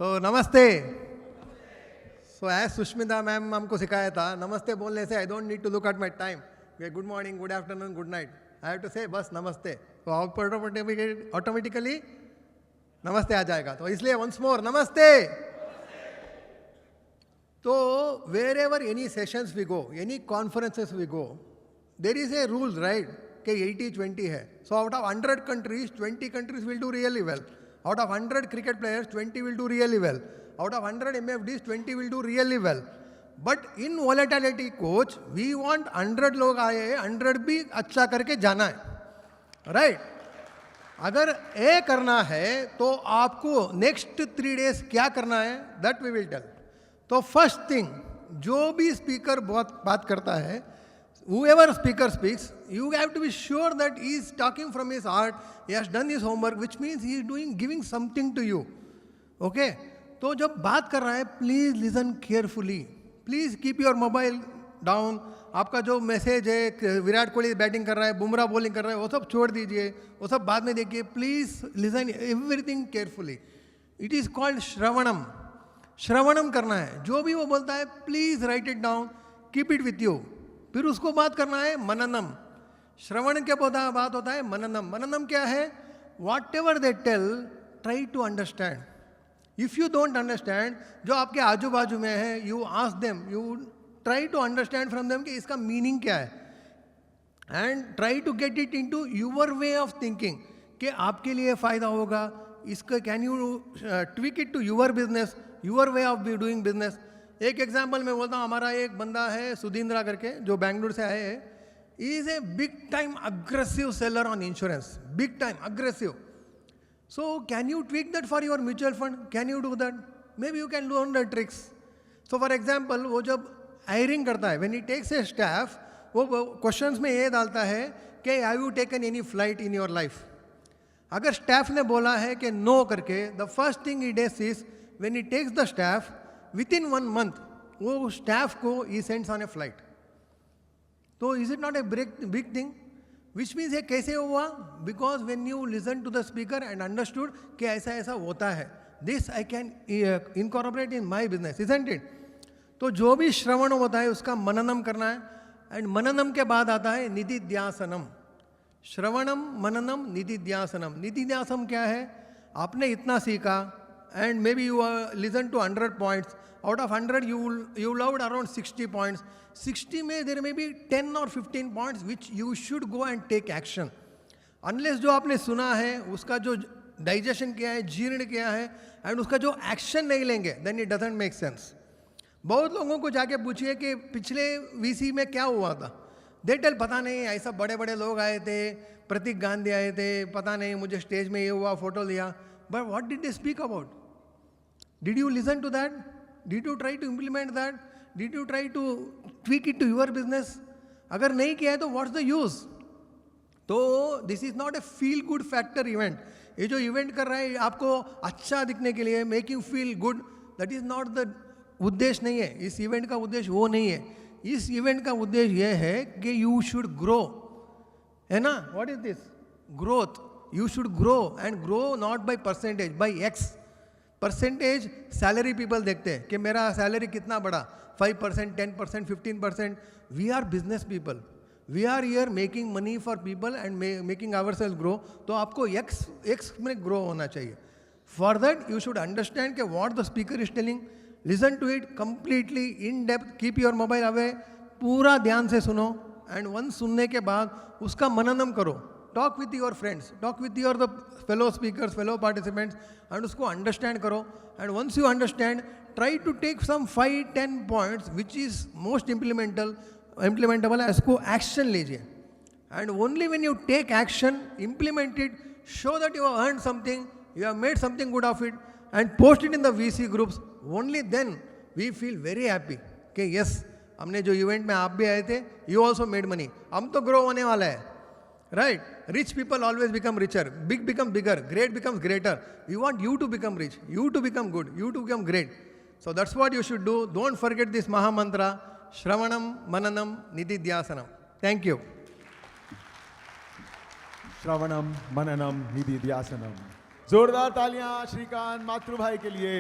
सो नमस्ते. So as Sushmita ma'am हमको सिखाया था, नमस्ते बोलने से I don't need to look at my time. Good morning, good afternoon, good night. I have to say बस नमस्ते. तो ऑटोमेटिकली नमस्ते आ जाएगा. तो इसलिए वंस मोर नमस्ते. तो wherever any sessions we go, any conferences we go, there is a rule right कि 80-20 है. So out of 100 countries 20 countries will do really well. Out of 100 cricket players 20 will do really well. Out of 100 MFDs 20 will do really well. But in volatility coach we want 100 लोग आए, 100 भी अच्छा करके जाना है, right? अगर ए करना है तो आपको नेक्स्ट 3 days क्या करना है, दैट वी विल टेल. तो फर्स्ट थिंग, जो भी स्पीकर बात करता है, whoever speaker speaks, you have to be sure that he is talking from his heart, he has done his homework, which means he is giving something to you. Okay? तो जब बात कर रहा है, please listen carefully, please keep your mobile down. आपका जो message है, Virat Kohli batting कर रहा है, बुमराह बॉलिंग कर रहा है, वो सब छोड़ दीजिए, वो सब बाद में देखिए. Please listen everything carefully. It is called shravanam. श्रवणम करना है. जो भी वो बोलता है please write it down, keep it with you. फिर उसको बात करना है मननम. श्रवण के बात होता है मननम. मननम क्या है? Whatever they tell, try to understand. If you don't understand, जो आपके आजू बाजू में है, you ask them, you try to understand from them कि इसका मीनिंग क्या है, and try to get it into your way of thinking कि आपके लिए फ़ायदा होगा इसका. Can you tweak it to your business, your way of doing business. एक एग्जाम्पल मैं बोलता हूँ, हमारा एक बंदा है सुधींद्रा करके, जो बेंगलुरु से आए हैं. He is a big time aggressive seller on insurance, big time aggressive. So can you tweak that for your mutual fund? Can you do that? Maybe you can learn the tricks. So for example, वो जब hiring करता है, when he takes a staff, वो questions में ये डालता है कि have you taken any flight in your life. अगर स्टाफ ने बोला है कि नो करके, the first thing he does is, when he takes the staff, within 1 month वो स्टाफ को ही सेंड्स ऑन ए फ्लाइट. तो is it not a big thing? Which means ये कैसे हुआ? Because when you listen to the speaker and understood कि ऐसा ऐसा होता है, this I can incorporate in my business, isn't it? तो जो भी श्रवण होता है उसका मननम करना है. एंड मननम के बाद आता है निधिध्यासनम. श्रवणम, मननम, निधिध्यासनम. निधिध्यासनम क्या है? आपने इतना सीखा, and maybe you listen to 100 points. Out of 100 you loved around 60 points. 60 में there may be 10 or 15 points which you should go and take action. Unless जो आपने सुना है उसका जो डाइजेशन किया है, जीर्ण किया है, एंड उसका जो एक्शन नहीं लेंगे, then it doesn't make sense. बहुत लोगों को जाके पूछिए कि पिछले VC में क्या हुआ था. दे टेल पता नहीं, ऐसा बड़े बड़े लोग आए थे, प्रतीक गांधी आए थे, पता नहीं मुझे स्टेज में ये हुआ, फोटो लिया. But what did they speak about? Did you listen to that? Did you try to implement that? Did you try to tweak it to your business? अगर नहीं किया है तो what's the use? तो this is not a feel good factor event. ये जो event कर रहा है आपको अच्छा दिखने के लिए, make you feel good, that is not the उद्देश्य नहीं है. इस इवेंट का उद्देश्य वो नहीं है. इस इवेंट का उद्देश्य ये है कि you should grow, है ना? What is this? Growth. You should grow, and grow not by percentage, by X. Percentage salary people देखते हैं कि मेरा सैलरी कितना बढ़ा, 5%, 10%, 15%. We are business people, we are here making money for people and making our self grow. तो आपको X में grow होना चाहिए. For that you should understand कि what the speaker is telling. Listen to it completely in depth, keep your mobile away, पूरा ध्यान से सुनो. एंड वंस सुनने के बाद उसका मननम करो. Talk with your friends, talk with your the fellow speakers, fellow participants, and उसको अंडरस्टैंड करो. And once you understand, try to take some 5-10 points which is most implementable है, उसको एक्शन लीजिए. And only when you take action, implement it, show that you have earn something, you have made something good of it, and post it in the VC groups. Only then we feel very happy कि yes, हमने जो event में आप भी आए थे, you also made money. हम तो ग्रो होने वाला है, right? Rich people always become richer, big become bigger, great becomes greater. We want you to become rich, you to become good, you to become great. So that's what you should do. Don't forget this Maha Mantra, Shravanam, Mananam, Nididhyasanam. Thank you. Shravanam, Mananam, Nididhyasanam. जोरदार तालियां श्रीकांत मातृभाई के लिए।